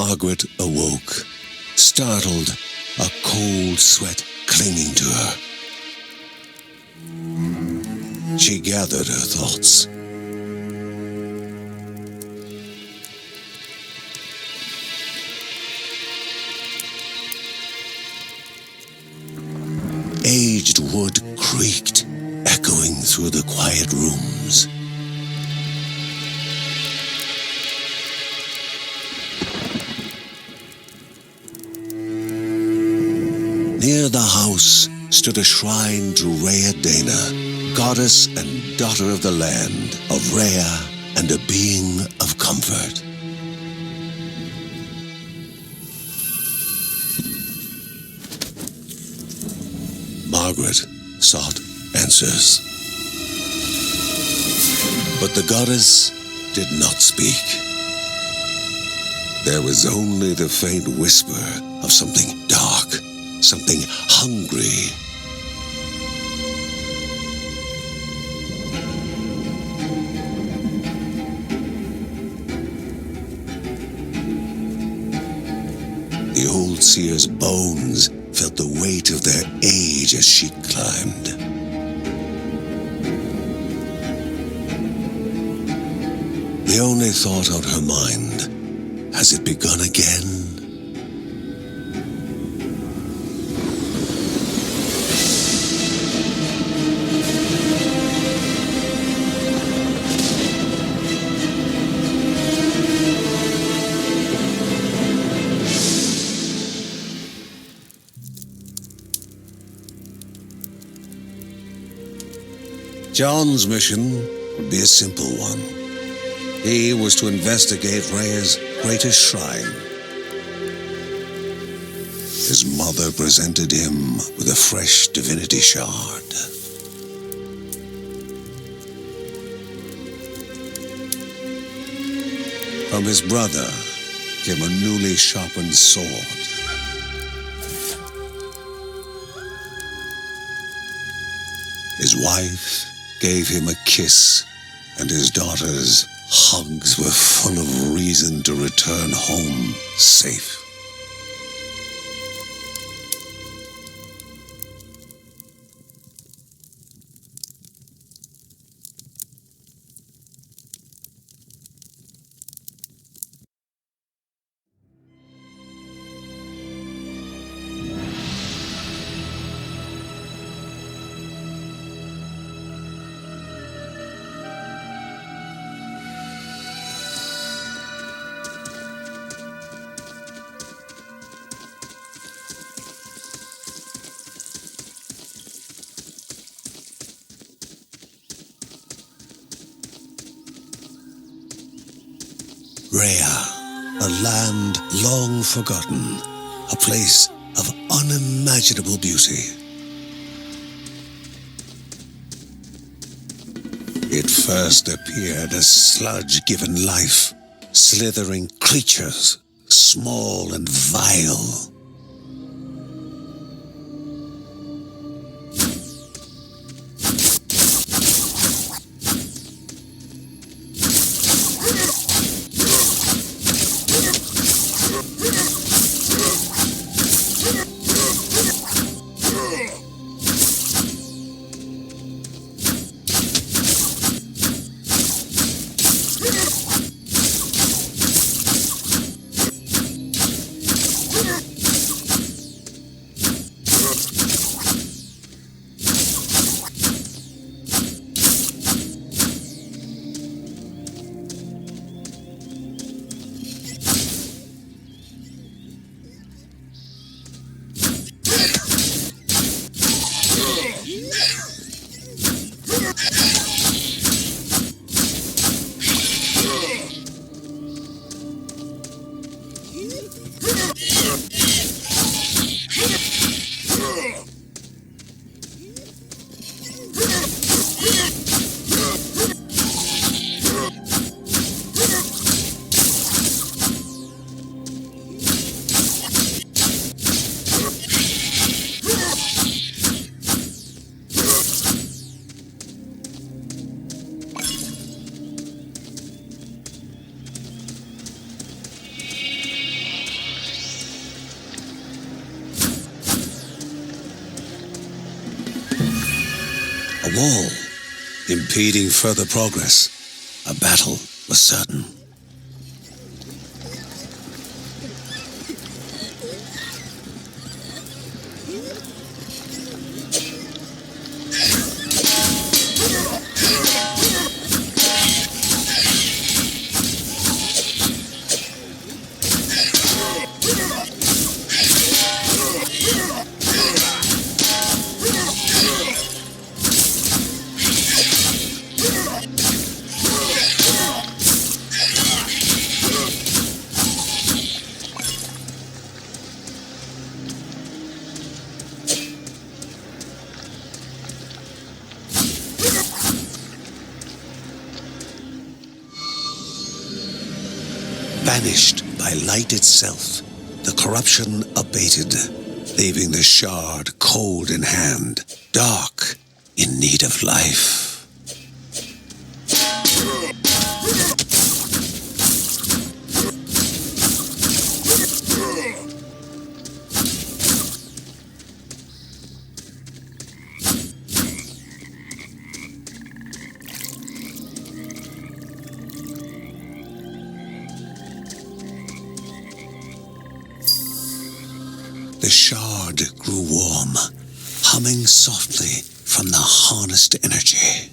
Margaret awoke, startled, a cold sweat clinging to her. She gathered her thoughts. Aged wood creaked, echoing through the quiet rooms. Near the house stood a shrine to Rhea Dana, goddess and daughter of the land, of Rhea and a being of comfort. Margaret sought answers. But the goddess did not speak. There was only the faint whisper of something dark, something hungry. The old seer's bones felt the weight of their age as she climbed. The only thought on her mind, has it begun again? John's mission would be a simple one. He was to investigate Rhea's greatest shrine. His mother presented him with a fresh divinity shard. From his brother came a newly sharpened sword. His wife gave him a kiss, and his daughter's hugs were full of reason to return home safe. Rhea, a land long forgotten, a place of unimaginable beauty. It first appeared as sludge given life, slithering creatures, small and vile. wall, impeding further progress. A battle was certain. Banished by light itself, the corruption abated, leaving the shard cold in hand, dark, in need of life. The shard grew warm, humming softly from the harnessed energy.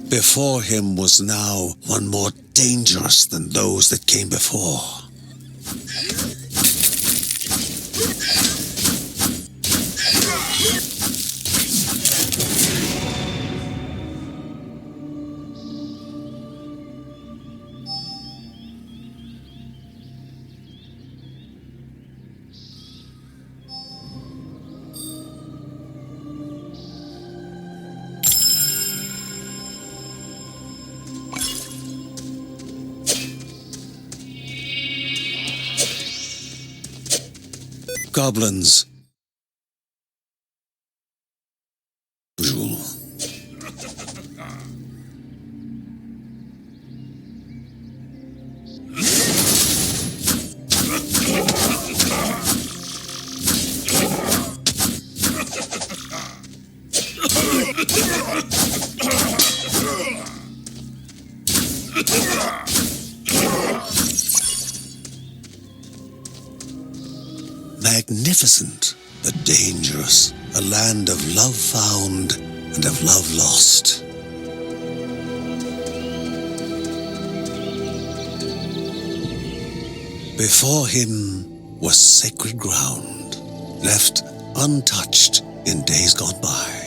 Before him was now one more dangerous than those that came before. Goblins. Usual. Magnificent, but dangerous, a land of love found and of love lost. Before him was sacred ground, left untouched in days gone by.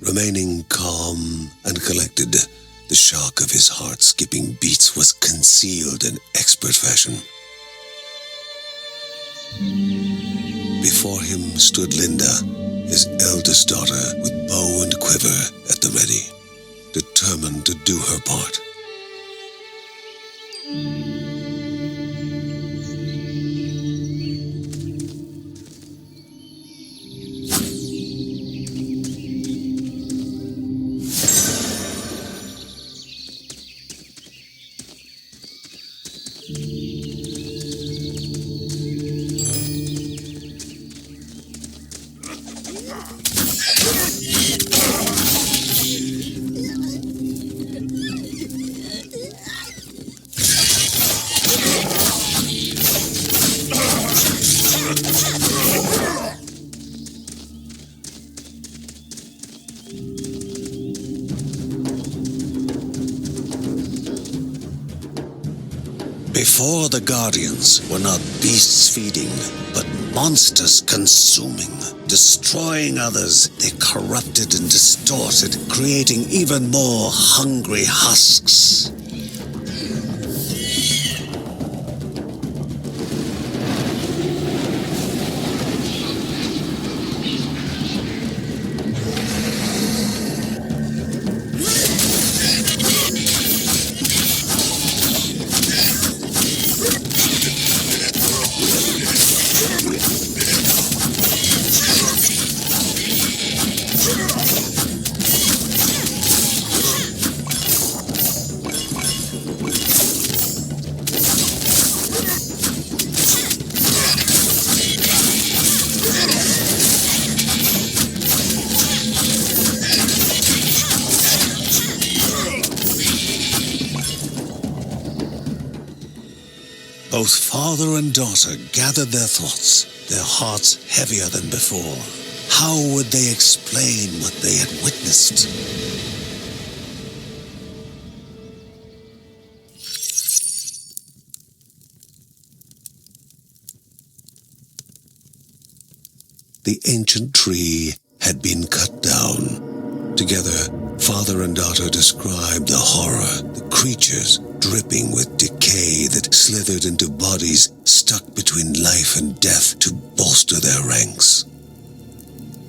Remaining calm and collected, the shock of his heart-skipping beats was concealed in expert fashion. Before him stood Linda, his eldest daughter, with bow and quiver at the ready, determined to do her part. Before the Guardians were not beasts feeding, but monsters consuming, destroying others. They corrupted and distorted, creating even more hungry husks. Both father and daughter gathered their thoughts, their hearts heavier than before. How would they explain what they had witnessed? The ancient tree had been cut down. Together, father and daughter described the horror, the creatures dripping with decay that slithered into bodies stuck between life and death to bolster their ranks.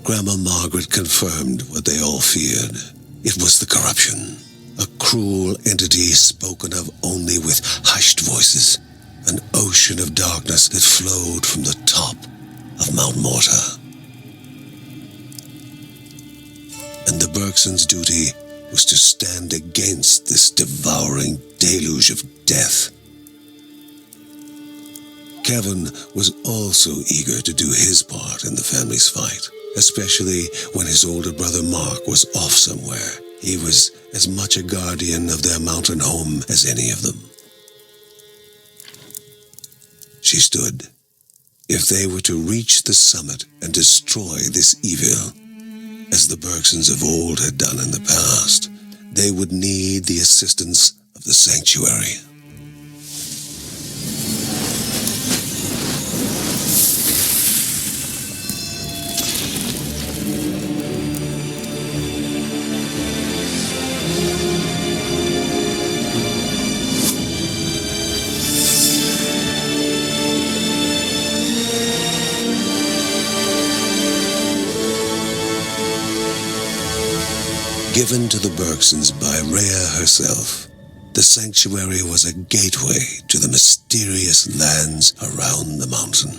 Grandma Margaret confirmed what they all feared. It was the corruption, a cruel entity spoken of only with hushed voices, an ocean of darkness that flowed from the top of Mount Morta. And the Bergsons' duty was to stand against this devouring deluge of death. Kevin was also eager to do his part in the family's fight, especially when his older brother Mark was off somewhere. He was as much a guardian of their mountain home as any of them. She stood. If they were to reach the summit and destroy this evil, as the Bergsons of old had done in the past, they would need the assistance of the sanctuary. Given to the Bergsons by Rhea herself, the sanctuary was a gateway to the mysterious lands around the mountain.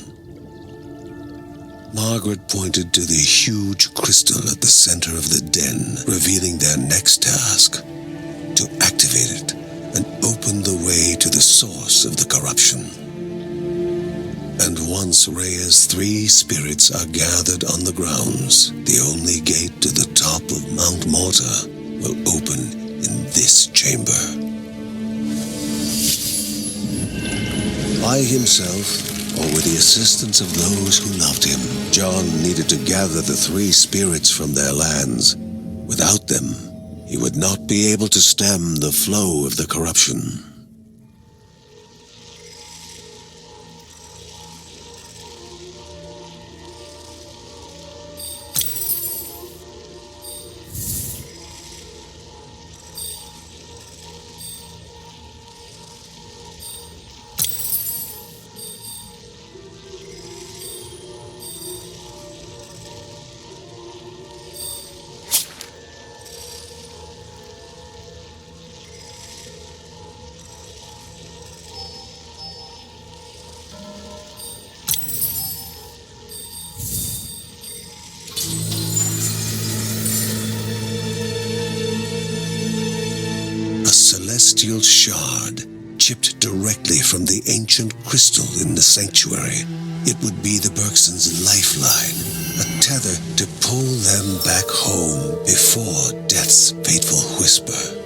Margaret pointed to the huge crystal at the center of the den, revealing their next task: to activate it and open the way to the source of the corruption. And once Rhea's 3 spirits are gathered on the grounds, the only gate to the top of Mount Morta will open in this chamber. By himself, or with the assistance of those who loved him, John needed to gather the 3 spirits from their lands. Without them, he would not be able to stem the flow of the corruption. Celestial shard, chipped directly from the ancient crystal in the sanctuary. It would be the Bergsons' lifeline, a tether to pull them back home before death's fateful whisper.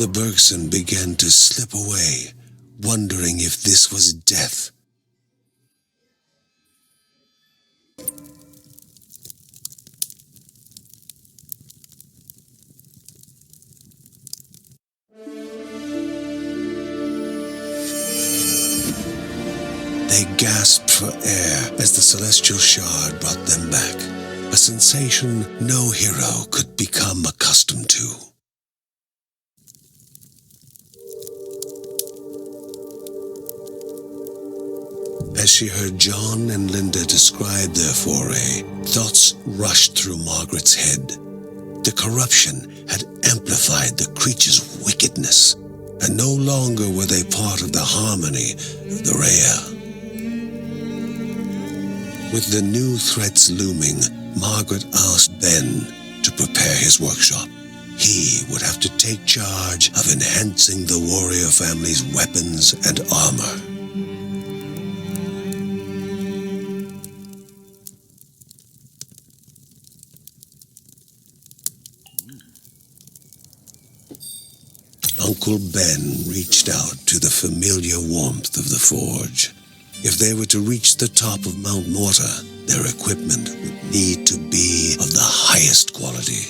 The Bergson began to slip away, wondering if this was death. They gasped for air as the celestial shard brought them back, a sensation no hero could become accustomed to. As she heard John and Linda describe their foray, thoughts rushed through Margaret's head. The corruption had amplified the creature's wickedness, and no longer were they part of the harmony of the Rhea. With the new threats looming, Margaret asked Ben to prepare his workshop. He would have to take charge of enhancing the warrior family's weapons and armor. Uncle Ben reached out to the familiar warmth of the forge. If they were to reach the top of Mount Morta, their equipment would need to be of the highest quality.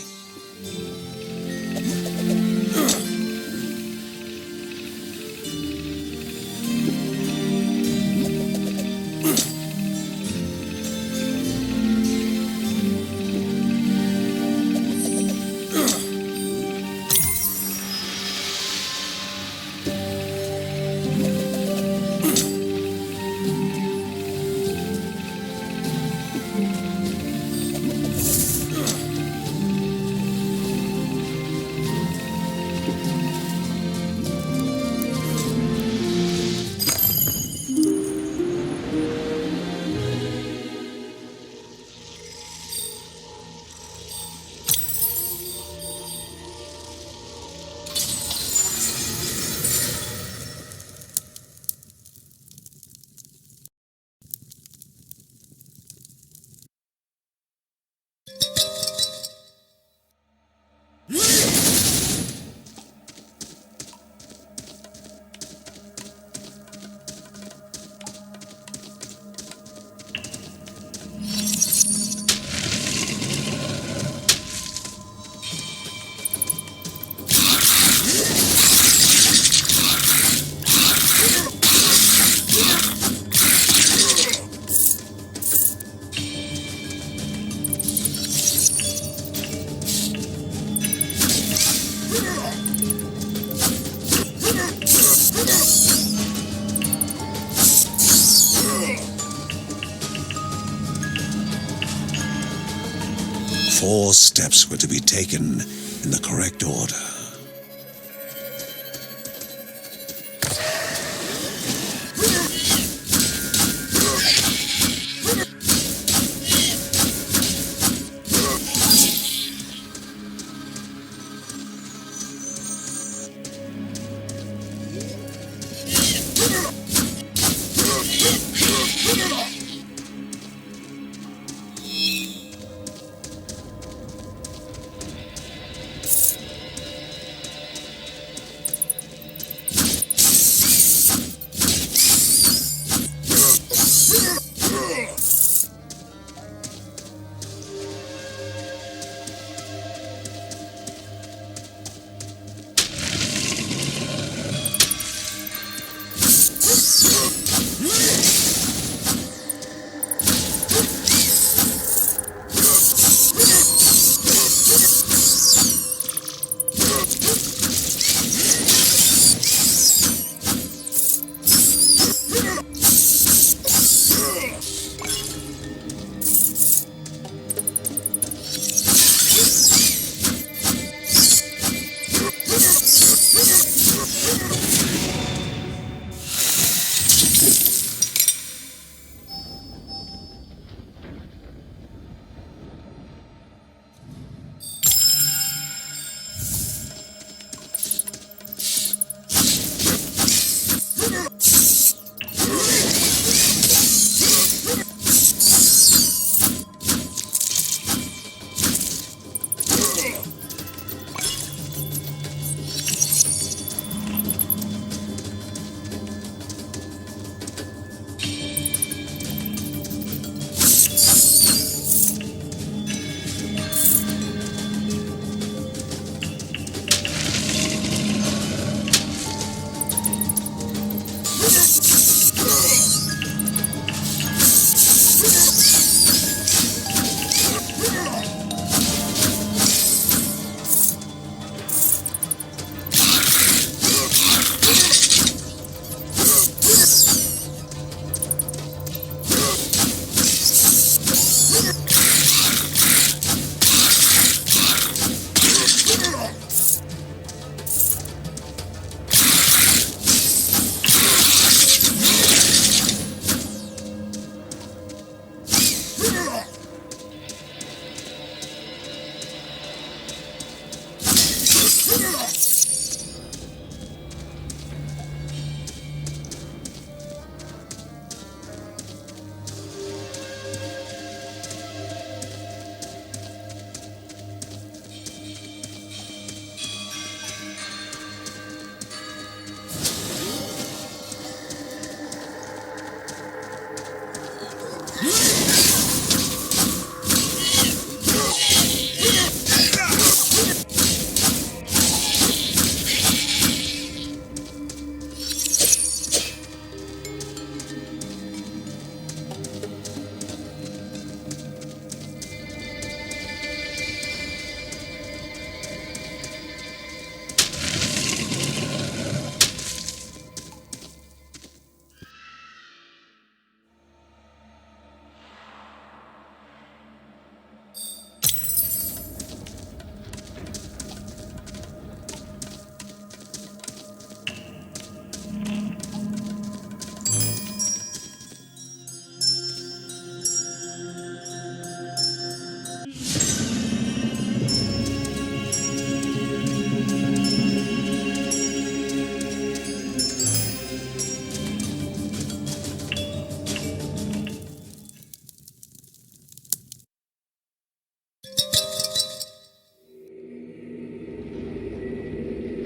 Four steps were to be taken in the correct order.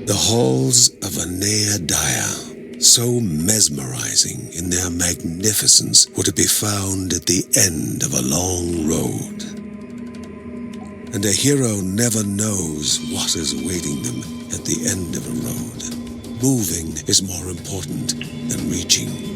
The halls of Anea Dire, so mesmerizing in their magnificence, were to be found at the end of a long road. And a hero never knows what is awaiting them at the end of a road. Moving is more important than reaching.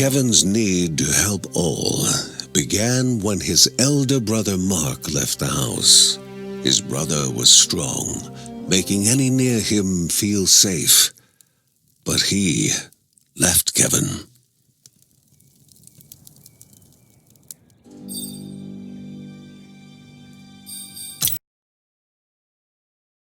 Kevin's need to help all began when his elder brother Mark left the house. His brother was strong, making any near him feel safe, but he left Kevin.